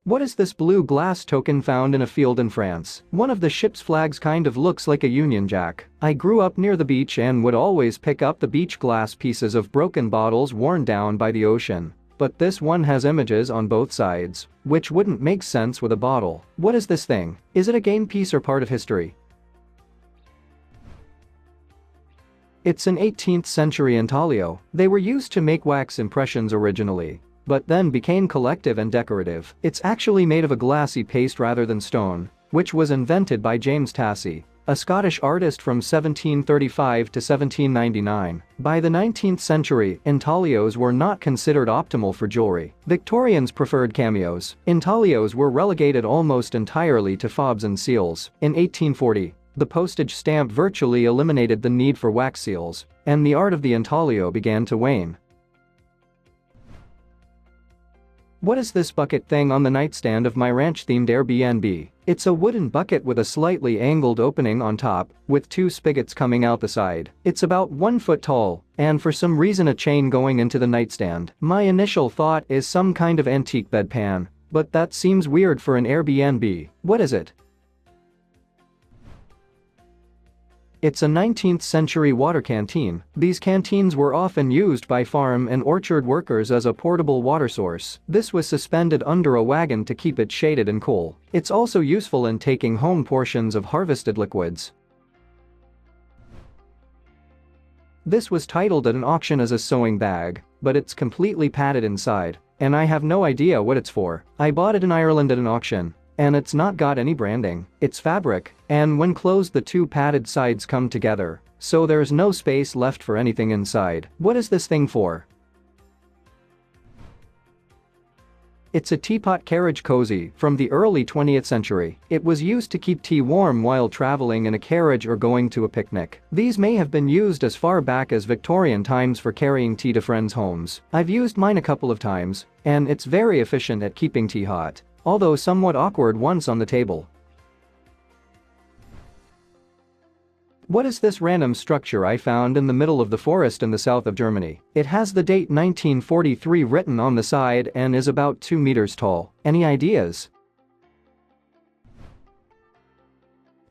What is this blue glass token found in a field in France? One of the ship's flags kind of looks like a Union Jack. I grew up near the beach and would always pick up the beach glass pieces of broken bottles worn down by the ocean. But this one has images on both sides, which wouldn't make sense with a bottle. What is this thing? Is it a game piece or part of history? It's an 18th century intaglio. They were used to make wax impressions originally, but then became collective and decorative. It's actually made of a glassy paste rather than stone, which was invented by James Tassie, a Scottish artist from 1735 to 1799. By the 19th century, intaglios were not considered optimal for jewelry. Victorians preferred cameos. Intaglios were relegated almost entirely to fobs and seals. In 1840, the postage stamp virtually eliminated the need for wax seals, and the art of the intaglio began to wane. What is this bucket thing on the nightstand of my ranch-themed Airbnb? It's a wooden bucket with a slightly angled opening on top, with two spigots coming out the side. It's about 1 foot tall, and for some reason a chain going into the nightstand. My initial thought is some kind of antique bedpan, but that seems weird for an Airbnb. What is it? It's a 19th century water canteen. These canteens were often used by farm and orchard workers as a portable water source. This was suspended under a wagon to keep it shaded and cool. It's also useful in taking home portions of harvested liquids. This was titled at an auction as a sewing bag, but it's completely padded inside, and I have no idea what it's for. I bought it in Ireland at an auction, and it's not got any branding. It's fabric, and when closed the two padded sides come together, so there's no space left for anything inside. What is this thing for? It's a teapot carriage cozy from the early 20th century. It was used to keep tea warm while traveling in a carriage or going to a picnic. These may have been used as far back as Victorian times for carrying tea to friends' homes. I've used mine a couple of times, and it's very efficient at keeping tea hot, although somewhat awkward once on the table. What is this random structure I found in the middle of the forest in the south of Germany? It has the date 1943 written on the side and is about 2 meters tall. Any ideas?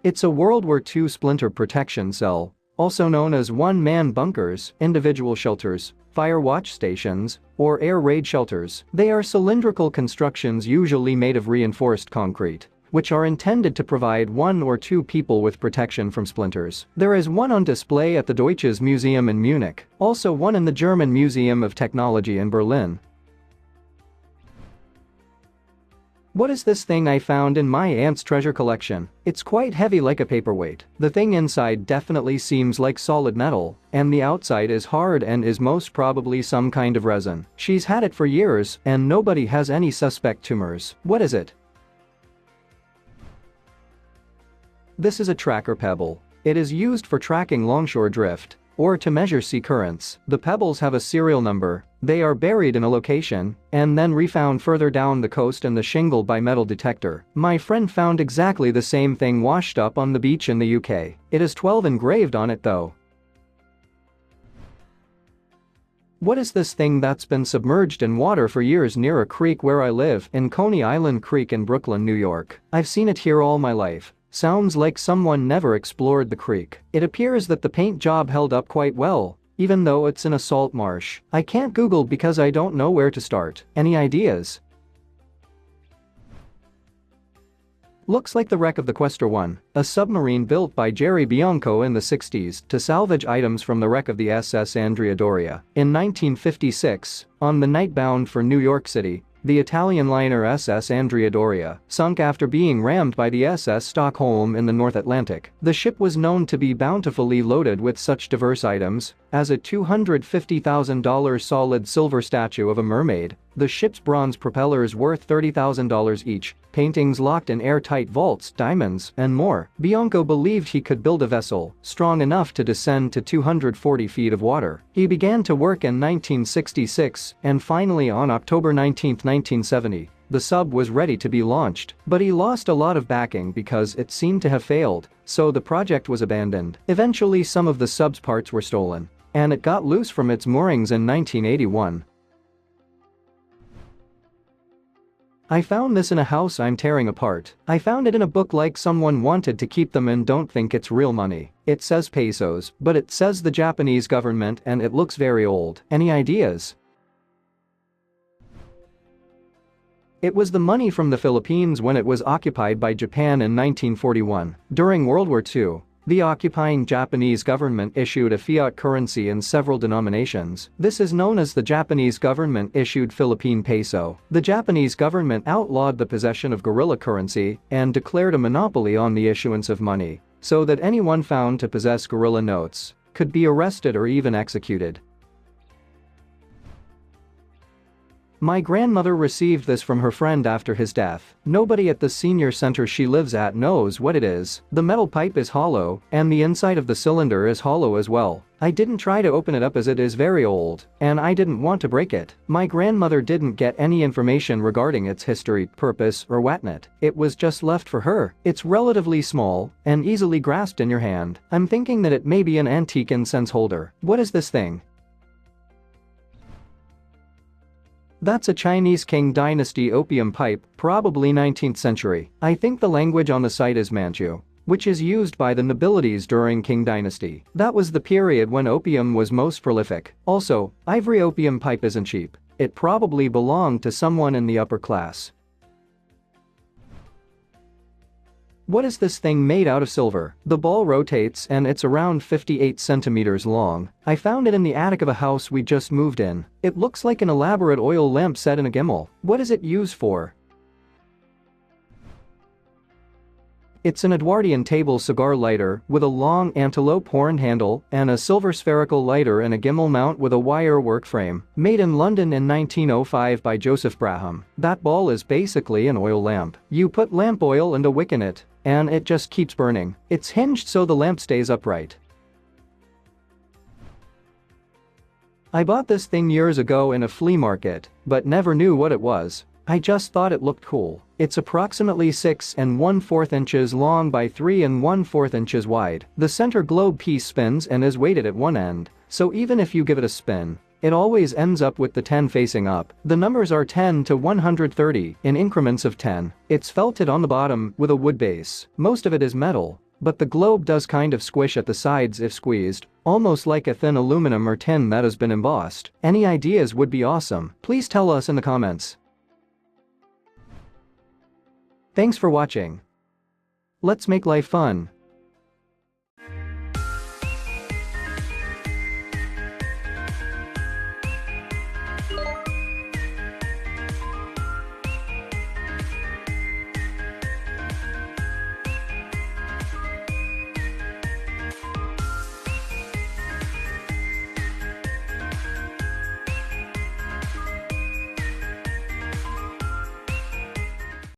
It's a World War II splinter protection cell, also known as one-man bunkers, individual shelters, fire watch stations, or air raid shelters. They are cylindrical constructions usually made of reinforced concrete, which are intended to provide 1 or 2 people with protection from splinters. There is one on display at the Deutsches Museum in Munich, also one in the German Museum of Technology in Berlin. What is this thing I found in my aunt's treasure collection? It's quite heavy like a paperweight. The thing inside definitely seems like solid metal, and the outside is hard and is most probably some kind of resin. She's had it for years, and nobody has any suspect tumors. What is it? This is a tracker pebble. It is used for tracking longshore drift, or to measure sea currents. The pebbles have a serial number, they are buried in a location, and then refound further down the coast in the shingle by metal detector. My friend found exactly the same thing washed up on the beach in the UK. It has 12 engraved on it though. What is this thing that's been submerged in water for years near a creek where I live, in Coney Island Creek in Brooklyn, New York? I've seen it here all my life. Sounds like someone never explored the creek. It appears that the paint job held up quite well, even though it's in a salt marsh. I can't Google because I don't know where to start. Any ideas? Looks like the wreck of the Questor 1, a submarine built by Jerry Bianco in the 60s to salvage items from the wreck of the SS Andrea Doria. In 1956, on the night bound for New York City, the Italian liner SS Andrea Doria sunk after being rammed by the SS Stockholm in the North Atlantic. The ship was known to be bountifully loaded with such diverse items as a $250,000 solid silver statue of a mermaid, the ship's bronze propellers worth $30,000 each, paintings locked in airtight vaults, diamonds, and more. Bianco believed he could build a vessel strong enough to descend to 240 feet of water. He began to work in 1966, and finally on October 19, 1970, the sub was ready to be launched, but he lost a lot of backing because it seemed to have failed, so the project was abandoned. Eventually some of the sub's parts were stolen, and it got loose from its moorings in 1981. I found this in a house I'm tearing apart. I found it in a book like someone wanted to keep them and don't think it's real money. It says pesos, but it says the Japanese government and it looks very old. Any ideas? It was the money from the Philippines when it was occupied by Japan in 1941. During World War II, the occupying Japanese government issued a fiat currency in several denominations. This is known as the Japanese government-issued Philippine peso. The Japanese government outlawed the possession of guerrilla currency and declared a monopoly on the issuance of money, so that anyone found to possess guerrilla notes could be arrested or even executed. My grandmother received this from her friend after his death. Nobody at the senior center she lives at knows what it is. The metal pipe is hollow, and the inside of the cylinder is hollow as well. I didn't try to open it up as it is very old, and I didn't want to break it. My grandmother didn't get any information regarding its history, purpose, or whatnot. It was just left for her. It's relatively small and easily grasped in your hand. I'm thinking that it may be an antique incense holder. What is this thing? That's a Chinese Qing dynasty opium pipe, probably 19th century. I think the language on the site is Manchu, which is used by the nobilities during Qing dynasty. That was the period when opium was most prolific. Also, ivory opium pipe isn't cheap. It probably belonged to someone in the upper class. What is this thing made out of silver? The ball rotates and it's around 58 centimeters long. I found it in the attic of a house we just moved in. It looks like an elaborate oil lamp set in a gimbal. What is it used for? It's an Edwardian table cigar lighter with a long antelope horn handle and a silver spherical lighter and a gimbal mount with a wire work frame. Made in London in 1905 by Joseph Braham. That ball is basically an oil lamp. You put lamp oil and a wick in it, and it just keeps burning. It's hinged so the lamp stays upright. I bought this thing years ago in a flea market, but never knew what it was. I just thought it looked cool. It's approximately 6 1/4 inches long by 3 1/4 inches wide. The center globe piece spins and is weighted at one end, so even if you give it a spin, it always ends up with the 10 facing up. The numbers are 10 to 130 in increments of 10. It's felted on the bottom with a wood base. Most of it is metal, but the globe does kind of squish at the sides if squeezed, almost like a thin aluminum or tin that has been embossed. Any ideas would be awesome. Please tell us in the comments. Thanks for watching. Let's make life fun.